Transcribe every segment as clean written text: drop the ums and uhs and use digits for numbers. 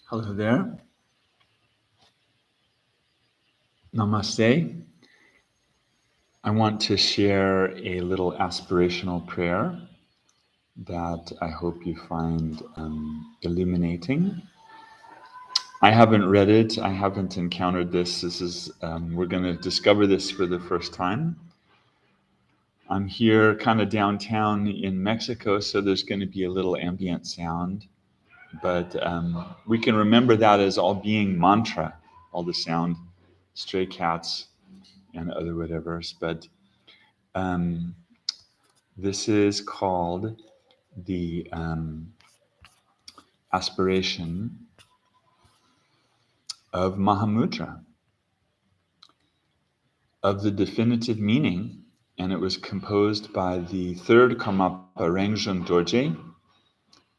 Hello there. Namaste. I want to share a little aspirational prayer that I hope you find illuminating. I haven't read it. I haven't encountered this. We're going to discover this for the first time. I'm here kind of downtown in Mexico, so there's going to be a little ambient sound. But we can remember that as all being mantra, all the sound, stray cats and other whatevers. But this is called the Aspiration of Mahāmudrā, of the definitive meaning, and it was composed by the third Karmapa, Rangjung Dorje,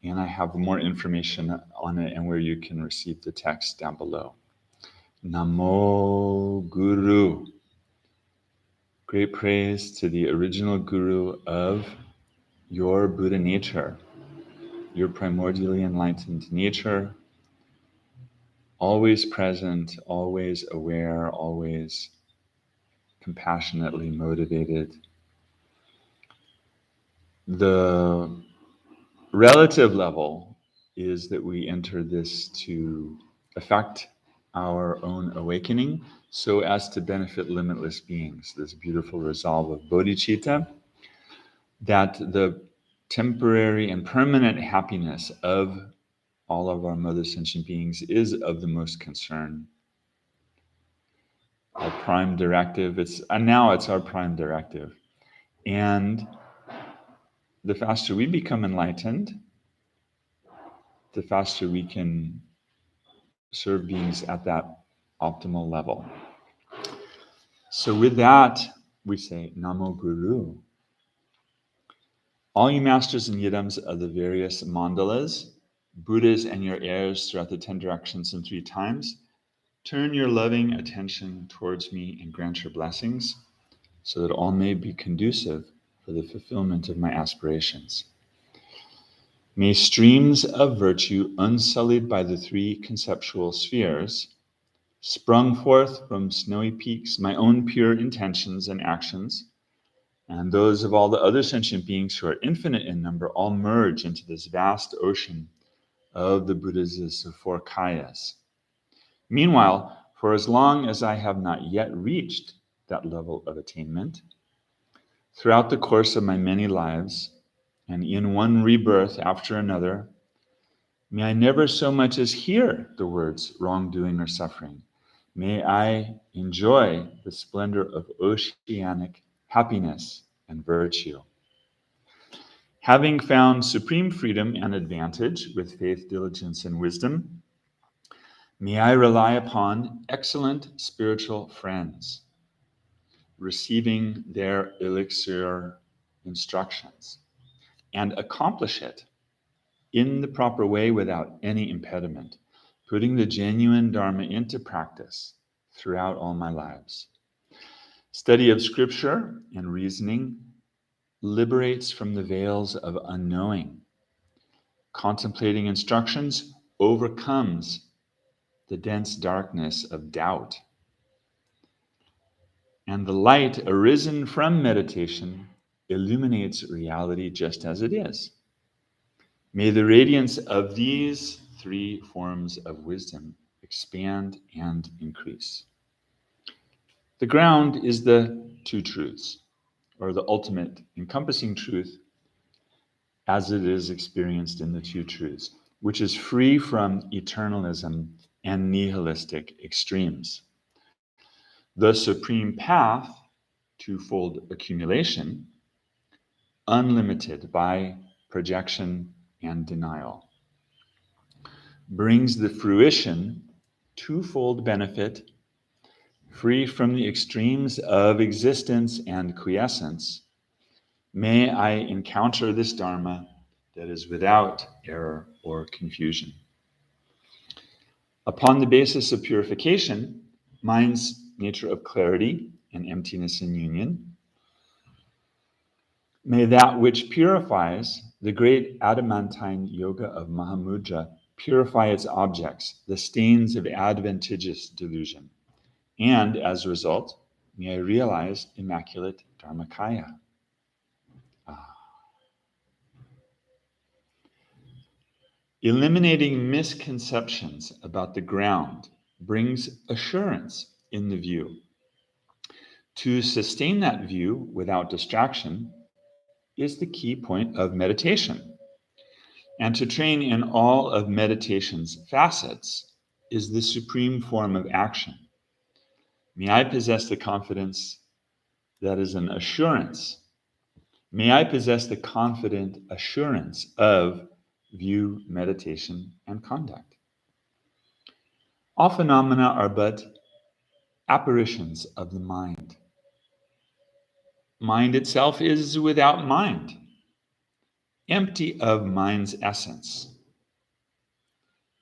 and I have more information on it and where you can receive the text down below. Namo Guru. Great praise to the original Guru of your Buddha nature, your primordially enlightened nature, always present, always aware, always compassionately motivated. The relative level is that we enter this to affect our own awakening so as to benefit limitless beings. This beautiful resolve of bodhicitta, that the temporary and permanent happiness of all of our mother sentient beings is of the most concern. Our prime directive, now it's our prime directive. And the faster we become enlightened, the faster we can serve beings at that optimal level. So with that, we say Namo Guru. All you masters and yidams of the various mandalas, Buddhas and your heirs throughout the 10 directions and 3 times, turn your loving attention towards me and grant your blessings so that all may be conducive for the fulfillment of my aspirations. May streams of virtue unsullied by the 3 conceptual spheres, sprung forth from snowy peaks, my own pure intentions and actions, and those of all the other sentient beings who are infinite in number, all merge into this vast ocean of the Buddhas of 4 kayas. Meanwhile, for as long as I have not yet reached that level of attainment, throughout the course of my many lives, and in one rebirth after another, may I never so much as hear the words wrongdoing or suffering. May I enjoy the splendor of oceanic happiness and virtue. Having found supreme freedom and advantage with faith, diligence, and wisdom, may I rely upon excellent spiritual friends, receiving their elixir instructions, and accomplish it in the proper way without any impediment, putting the genuine Dharma into practice throughout all my lives. Study of scripture and reasoning liberates from the veils of unknowing. Contemplating instructions overcomes the dense darkness of doubt. And the light arisen from meditation illuminates reality just as it is. May the radiance of these 3 forms of wisdom expand and increase. The ground is the 2 truths, or the ultimate encompassing truth as it is experienced in the 2 truths, which is free from eternalism and nihilistic extremes. The supreme path, twofold accumulation, unlimited by projection and denial, brings the fruition, twofold benefit, free from the extremes of existence and quiescence. May I encounter this Dharma that is without error or confusion. Upon the basis of purification, mind's nature of clarity and emptiness in union, may that which purifies, the great adamantine yoga of Mahāmudrā, purify its objects, the stains of adventitious delusion. And as a result, may I realize immaculate Dharmakaya. Eliminating misconceptions about the ground brings assurance in the view. To sustain that view without distraction is the key point of meditation. And to train in all of meditation's facets is the supreme form of action. May I possess the confidence that is an assurance. May I possess the confident assurance of view, meditation, and conduct. All phenomena are but apparitions of the mind. Mind itself is without mind, empty of mind's essence.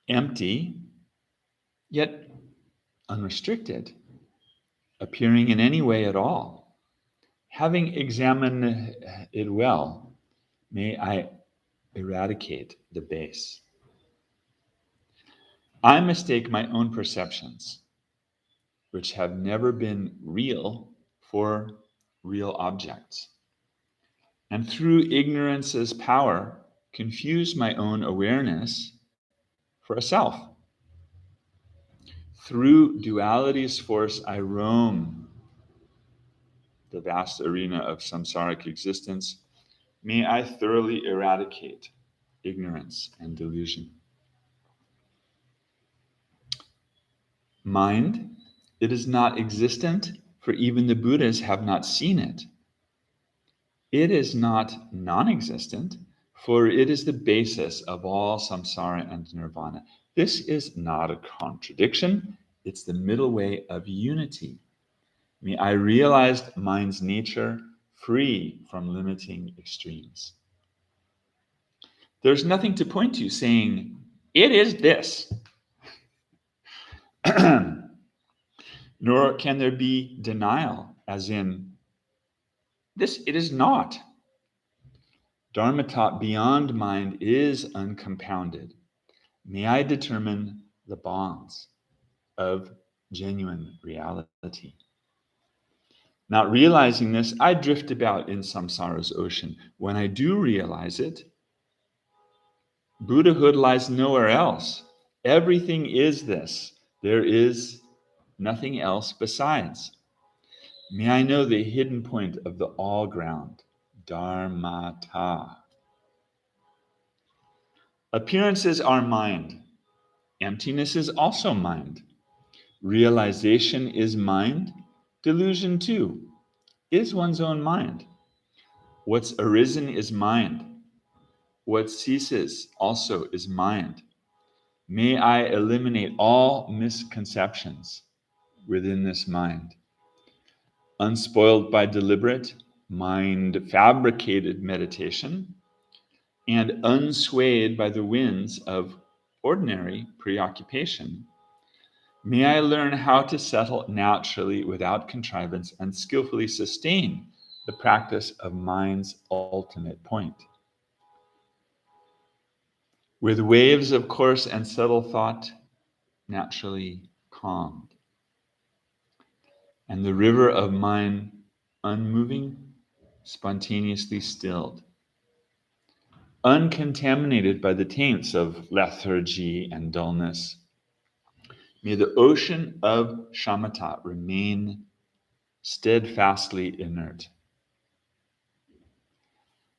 Empty, yet unrestricted, appearing in any way at all. Having examined it well, may I eradicate the base. I mistake my own perceptions, which have never been real, for real objects. And through ignorance's power, confuse my own awareness for a self. Through duality's force, I roam the vast arena of samsaric existence. May I thoroughly eradicate ignorance and delusion. Mind, it is not existent, for even the Buddhas have not seen it. It is not non-existent, for it is the basis of all samsara and nirvana. This is not a contradiction, it's the middle way of unity. May I realize mind's nature free from limiting extremes. There's nothing to point to saying, it is this. Nor can there be denial, as in, this it is not. Dharma taught beyond mind is uncompounded. May I determine the bonds of genuine reality. Not realizing this, I drift about in samsara's ocean. When I do realize it, Buddhahood lies nowhere else. Everything is this. There is nothing else besides. May I know the hidden point of the all ground, Dharmata. Appearances are mind. Emptiness is also mind. Realization is mind. Delusion, too, is one's own mind. What's arisen is mind. What ceases also is mind. May I eliminate all misconceptions within this mind. Unspoiled by deliberate, mind-fabricated meditation, and unswayed by the winds of ordinary preoccupation, may I learn how to settle naturally without contrivance and skillfully sustain the practice of mind's ultimate point. With waves of coarse and subtle thought naturally calmed, and the river of mind unmoving, spontaneously stilled, uncontaminated by the taints of lethargy and dullness. May the ocean of shamatha remain steadfastly inert.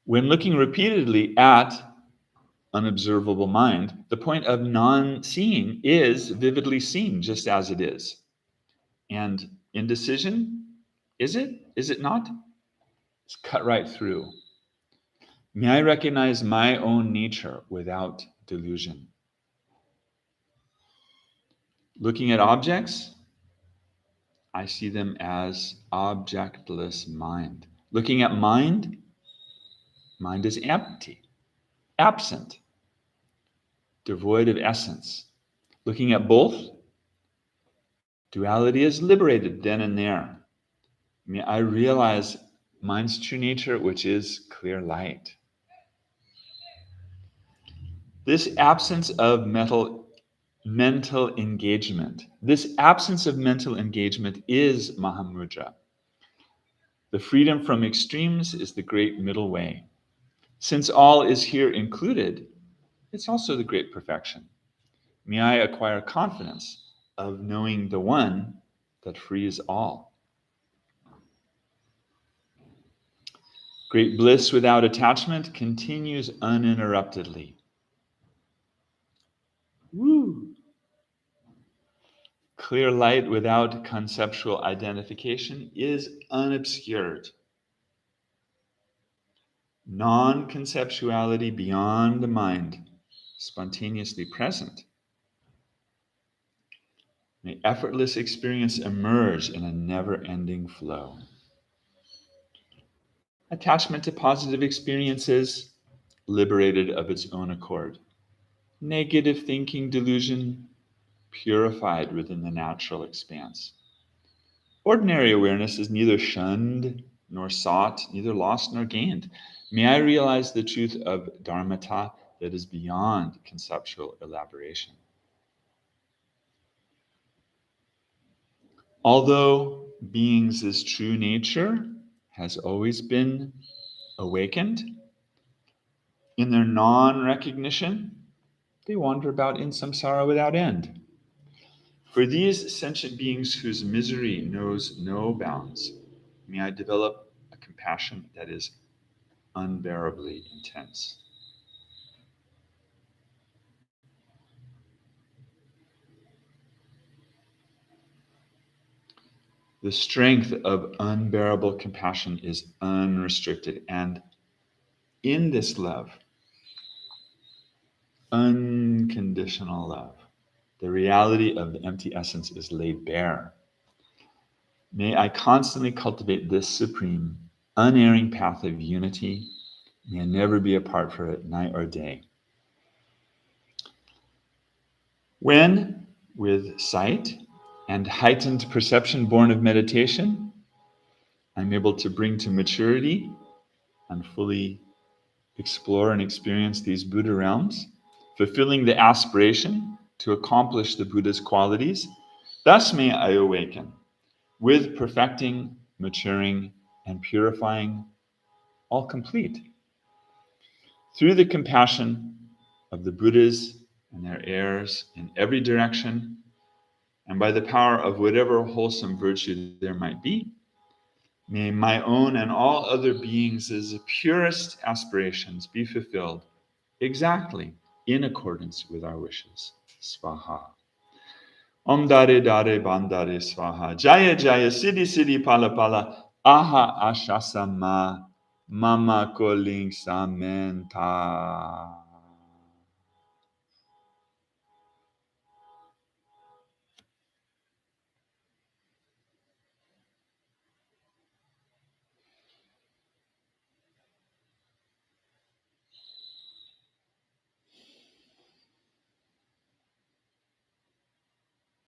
When looking repeatedly at unobservable mind, the point of non-seeing is vividly seen just as it is. And indecision, is it? Is it not? It's cut right through. May I recognize my own nature without delusion. Looking at objects, I see them as objectless mind. Looking at mind, mind is empty, absent, devoid of essence. Looking at both, duality is liberated then and there. May I realize mind's true nature, which is clear light. This absence of mental engagement, this absence of mental engagement is Mahāmudrā. The freedom from extremes is the great middle way. Since all is here included, it's also the great perfection. May I acquire confidence of knowing the one that frees all. Great bliss without attachment continues uninterruptedly. Woo! Clear light without conceptual identification is unobscured. Non-conceptuality beyond the mind, spontaneously present. May effortless experience emerge in a never-ending flow. Attachment to positive experiences, liberated of its own accord. Negative thinking delusion, purified within the natural expanse. Ordinary awareness is neither shunned nor sought, neither lost nor gained. May I realize the truth of dharmata that is beyond conceptual elaboration. Although beings' true nature has always been awakened, in their non-recognition, they wander about in samsara without end. For these sentient beings whose misery knows no bounds, may I develop a compassion that is unbearably intense. The strength of unbearable compassion is unrestricted, and in this love, unconditional love, the reality of the empty essence is laid bare. May I constantly cultivate this supreme, unerring path of unity. May I never be apart from it, night or day. When, with sight and heightened perception born of meditation, I'm able to bring to maturity and fully explore and experience these Buddha realms, fulfilling the aspiration to accomplish the Buddha's qualities, thus may I awaken, with perfecting, maturing, and purifying, all complete. Through the compassion of the Buddhas and their heirs in every direction, and by the power of whatever wholesome virtue there might be, may my own and all other beings' purest aspirations be fulfilled exactly in accordance with our wishes. Svaha. Om Dare Dare Bandare Svaha. Jaya Jaya Siddhi Siddhi Pala Pala. Aha Ashasama. Mama Koling Samenta.